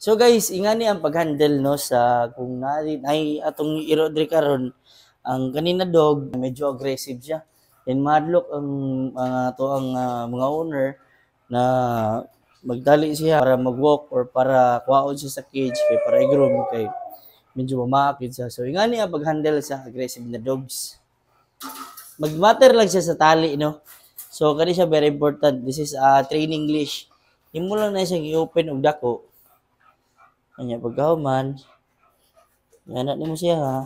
So guys, ingani ang pag-handle no sa kung ay atong irodre karon ang kanina dog medyo aggressive siya. And madlock ang to ang mga owner na magdali siya para mag-walk or para kuhaon siya sa cage kay para i-groom kay medyo mamakit siya. So ingani ang pag-handle sa aggressive na dogs. Mag-matter lang siya sa tali no. So kani siya very important. This is training leash. Imo lang na siyang i-open og dako. Kanya pagkahuman, anak ni mo siya ha.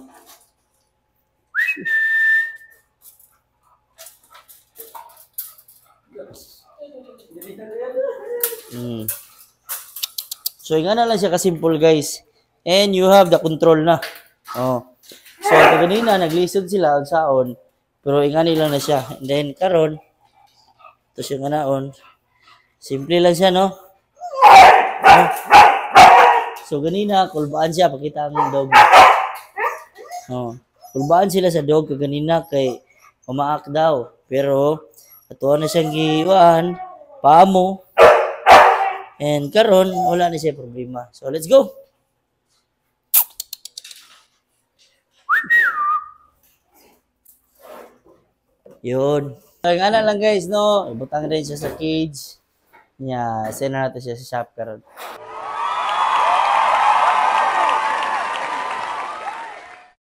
So, nga na lang siya kasimple guys. And you have the control na. Oh. So, kanina, naglisod sila ang saon. Pero ingani lang na siya. And then, karon ito siya nga naon. Simple lang siya, no? Oh. So, ganina, kulbaan siya. Pakita ang dog. Oh. Kulbaan sila sa dog kaganina kay umaak daw. Pero, atuan na siyang giwan. Paamo. And karon wala na siya problema. So, let's go! Yun. So, nga na lang guys, no? Ibutang rin siya sa cage. Send na natin siya sa shop karon.